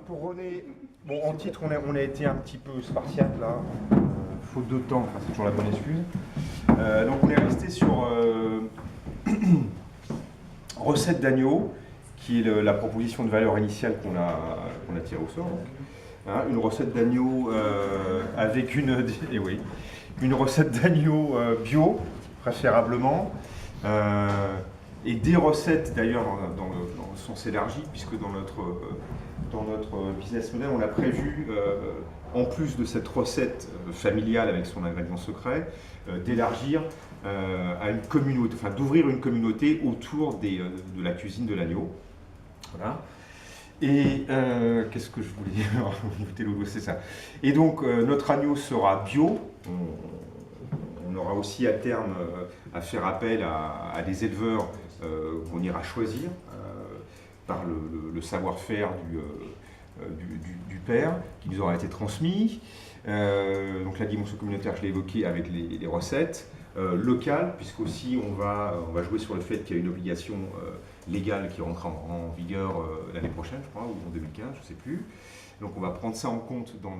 Pour René, bon, en titre, on a été un petit peu spartiate là, faute de temps, enfin, c'est toujours la bonne excuse. Donc on est resté sur recette d'agneau, qui est la proposition de valeur initiale qu'on a tirée au sort. Hein, une recette d'agneau avec une recette d'agneau bio, préférablement. Et des recettes d'ailleurs dans le sens élargi, puisque dans notre business model, on a prévu, en plus de cette recette familiale avec son ingrédient secret, d'élargir à une communauté, enfin d'ouvrir une communauté autour de la cuisine de l'agneau. Voilà. Et qu'est-ce que je voulais dire? C'est ça. Et donc notre agneau sera bio. On aura aussi à terme à faire appel à des éleveurs qu'on ira choisir par le savoir-faire du père qui nous aura été transmis. Donc la dimension communautaire, je l'ai évoqué avec les recettes. Locales, puisqu'aussi on va jouer sur le fait qu'il y a une obligation légale qui rentre en vigueur l'année prochaine, je crois, ou en 2015, je ne sais plus. Donc on va prendre ça en compte dans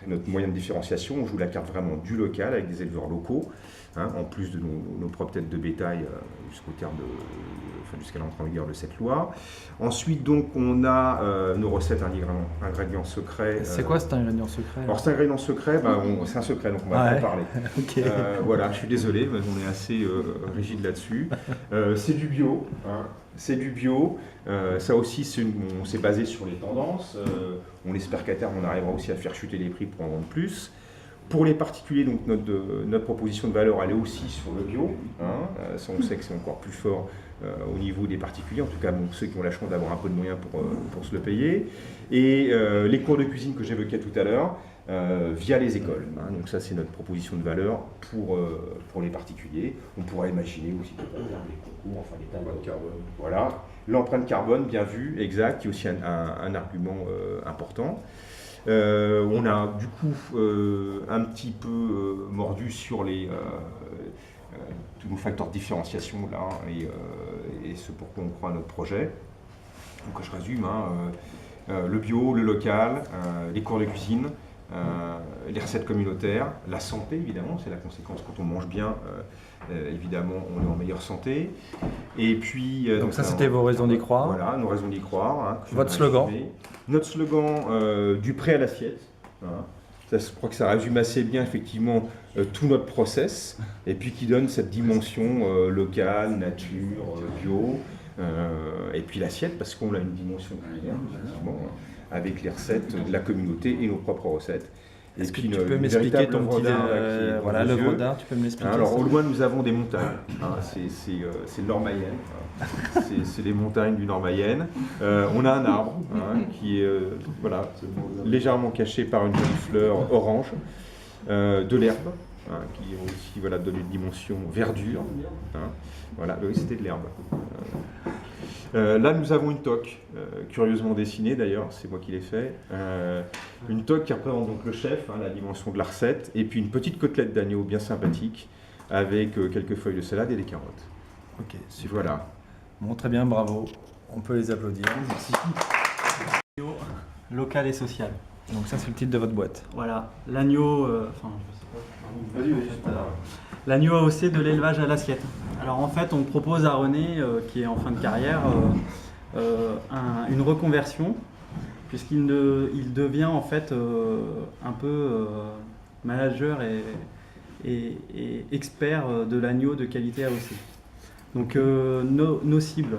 notre moyen de différenciation. On joue la carte vraiment du local avec des éleveurs locaux, hein, en plus de nos propres têtes de bétail jusqu'à l'entrée en vigueur de cette loi. Ensuite, donc, on a nos recettes ingrédients secrets. C'est quoi cet ingrédient secret? Alors, cet ingrédient secret, c'est un secret, donc on va pas en parler. Okay. Voilà, je suis désolé, mais on est assez rigide là-dessus. C'est du bio. Hein. C'est du bio. Ça aussi, on s'est basé sur les tendances. On espère qu'à terme, on arrivera aussi à faire chuter les prix pour en vendre plus. Pour les particuliers, donc notre proposition de valeur, elle est aussi sur le bio. Hein. Ça, on sait que c'est encore plus fort au niveau des particuliers, en tout cas ceux qui ont la chance d'avoir un peu de moyens pour se le payer. Et les cours de cuisine que j'évoquais tout à l'heure, via les écoles. Hein. Donc ça, c'est notre proposition de valeur pour les particuliers. On pourrait imaginer aussi des concours, enfin des l'empreinte carbone. Voilà, l'empreinte carbone, bien vu, exact, qui est aussi un argument important. On a du coup un petit peu mordu sur tous nos facteurs de différenciation là, et ce pourquoi on croit à notre projet. Donc je résume, hein, le bio, le local, les cours de cuisine, les recettes communautaires, la santé évidemment, c'est la conséquence quand on mange bien, évidemment on est en meilleure santé. Et puis donc ça c'était vos raisons d'y croire. Voilà, nos raisons d'y croire. Hein, votre slogan. Notre slogan du prêt à l'assiette. Hein. Ça, je crois que ça résume assez bien effectivement tout notre process et puis qui donne cette dimension locale, nature, bio. Et puis l'assiette, parce qu'on a une dimension culinaire, effectivement, avec les recettes de la communauté et nos propres recettes. Et Est-ce que puis tu une peux m'expliquer véritable ton œuvre petit d'art, là, qui est devant voilà nos l'œuvre yeux. d'art, tu peux me l'expliquer? Alors ça au loin nous avons des montagnes, c'est le Nord Mayenne, c'est les montagnes du Nord Mayenne. On a un arbre qui est légèrement caché par une jolie fleur orange, de l'herbe qui aussi donne une dimension verdure. Voilà, oui, c'était de l'herbe. Là, nous avons une toque, curieusement dessinée d'ailleurs, c'est moi qui l'ai fait. Une toque qui représente donc le chef, la dimension de la recette, et puis une petite côtelette d'agneau bien sympathique, avec quelques feuilles de salade et des carottes. Ok, super. Voilà. Bon, très bien, bravo. On peut les applaudir. Merci. Local et social. Donc ça, c'est le titre de votre boîte. Voilà, l'agneau, l'agneau AOC de l'élevage à l'assiette. Alors en fait, on propose à René, qui est en fin de carrière, une reconversion, puisqu'il il devient en fait un peu manager et expert de l'agneau de qualité AOC. Donc nos cibles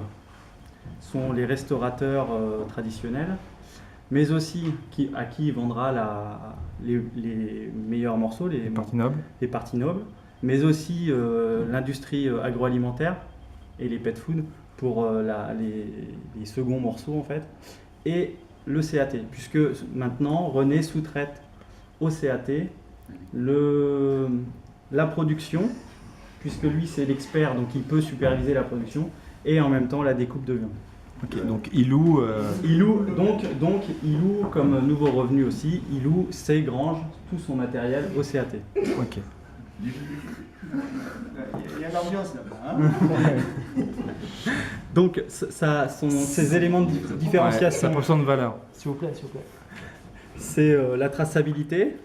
sont les restaurateurs traditionnels, mais aussi à qui il vendra les meilleurs morceaux, les parties nobles, mais aussi l'industrie agroalimentaire et les pet food pour les seconds morceaux en fait, et le CAT, puisque maintenant René sous-traite au CAT la production, puisque lui c'est l'expert, donc il peut superviser la production, et en même temps la découpe de viande. Ok, donc il loue. Il loue comme nouveau revenu aussi, il loue ses granges, tout son matériel au CAT. Ok. Il y a de l'ambiance là-bas. Donc ça sont ces éléments de différenciation. Ouais, ça de valeur. S'il vous plaît. C'est la traçabilité,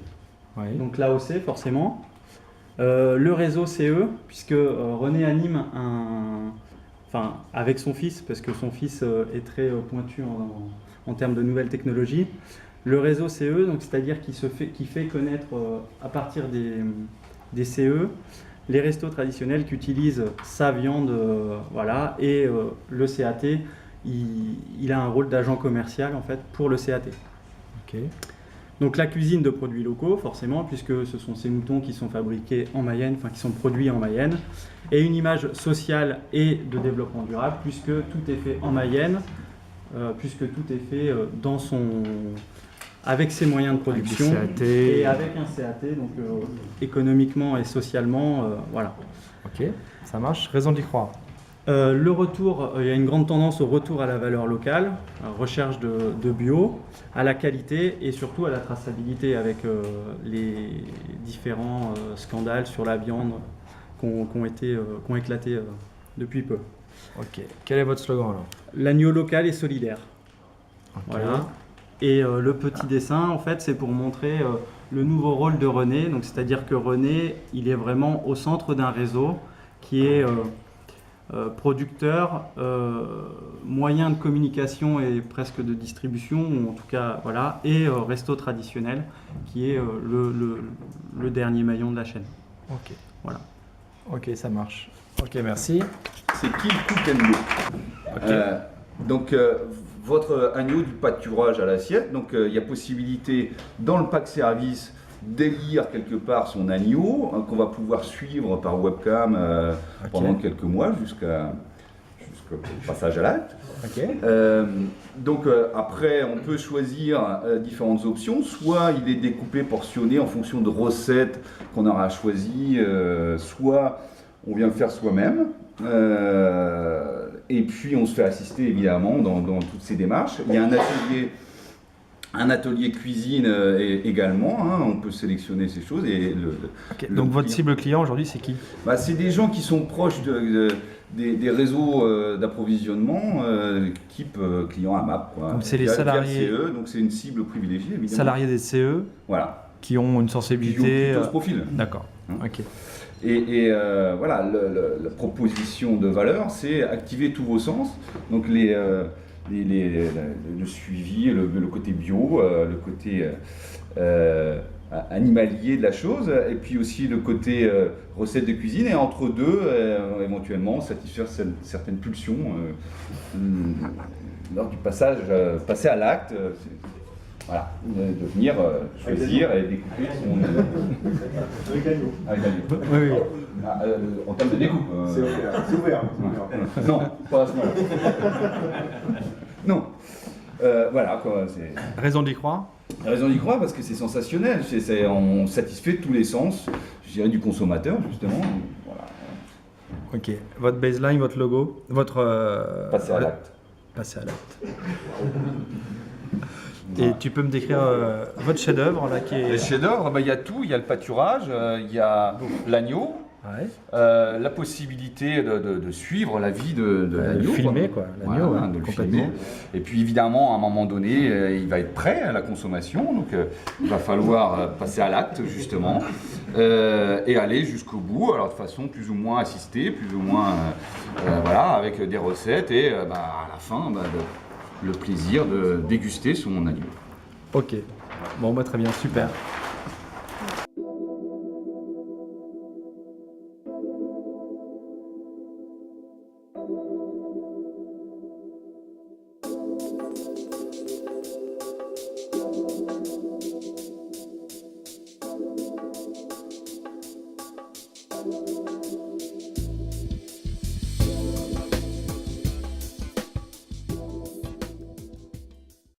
Oui. donc l'AOC forcément. Le réseau CE, puisque René anime avec son fils, parce que son fils est très pointu en termes de nouvelles technologies. Le réseau CE, donc c'est-à-dire qui fait connaître à partir des CE les restos traditionnels qui utilisent sa viande, et le CAT, il a un rôle d'agent commercial en fait pour le CAT. Ok. Donc la cuisine de produits locaux, forcément, puisque ce sont ces moutons qui sont fabriqués en Mayenne, qui sont produits en Mayenne, et une image sociale et de développement durable, puisque tout est fait en Mayenne, puisque tout est fait avec ses moyens de production et avec un CAT, donc économiquement et socialement, voilà. Ok, ça marche. Raison d'y croire. Le retour, il y a une grande tendance au retour à la valeur locale, à la recherche de bio, à la qualité et surtout à la traçabilité avec les différents scandales sur la viande qui ont éclaté depuis peu. Ok. Quel est votre slogan alors? L'agneau local et solidaire. Okay. Voilà. Et le petit dessin, en fait, c'est pour montrer le nouveau rôle de René. Donc, c'est-à-dire que René, il est vraiment au centre d'un réseau qui est producteur, moyen de communication et presque de distribution, ou en tout cas, voilà, et resto traditionnel, qui est le dernier maillon de la chaîne. Ok. Voilà. Ok, ça marche. Ok, merci. C'est qui le cook and look. Ok. Donc, votre agneau du pâturage à l'assiette, donc il y a possibilité dans le pack service d'élire quelque part son agneau qu'on va pouvoir suivre par webcam pendant quelques mois jusqu'au passage à l'acte. Ok. Donc après on peut choisir différentes options, soit il est découpé, portionné en fonction de recettes qu'on aura choisies, soit on vient le faire soi-même. Et puis on se fait assister évidemment dans toutes ces démarches. Il y a un atelier cuisine également, on peut sélectionner ces choses. Et donc votre cible client aujourd'hui c'est qui? C'est des gens qui sont proches des réseaux d'approvisionnement, type client AMAP. Donc c'est les salariés. CE, donc c'est une cible privilégiée évidemment. Salariés des CE. Voilà. Qui ont une sensibilité. Qui ont plutôt ce profil. D'accord. Ok. Et voilà, la proposition de valeur, c'est activer tous vos sens. Donc le suivi, le côté bio, le côté animalier de la chose, et puis aussi le côté recette de cuisine, et entre deux, éventuellement satisfaire certaines pulsions lors du passer à l'acte. Voilà, de venir choisir et découper son Avec l'agneau. avec l'agneau. Oui, oui. Ah, en termes de découpe. C'est ouvert. C'est ouvert. C'est ouvert. Non, pas à ce moment-là. Non. Voilà quoi, c'est. Raison d'y croire. La raison d'y croire parce que c'est sensationnel, on satisfait tous les sens, je dirais du consommateur justement. Voilà. Ok. Votre baseline, votre logo, votre. Passer à l'acte. Passer à l'acte. Et tu peux me décrire votre chef-d'œuvre là qui est. Les chefs-d'œuvre, il y a tout, il y a le pâturage, il y a l'agneau, Ouais. la possibilité de suivre la vie de l'agneau. filmer, quoi, l'agneau, Voilà, ouais, de le complètement. filmer. Et puis évidemment, à un moment donné, il va être prêt à la consommation, donc il va falloir passer à l'acte justement et aller jusqu'au bout, alors de façon plus ou moins assistée, plus ou moins voilà, avec des recettes et à la fin, le plaisir de déguster son agneau. Ok. Bon, bah très bien, super.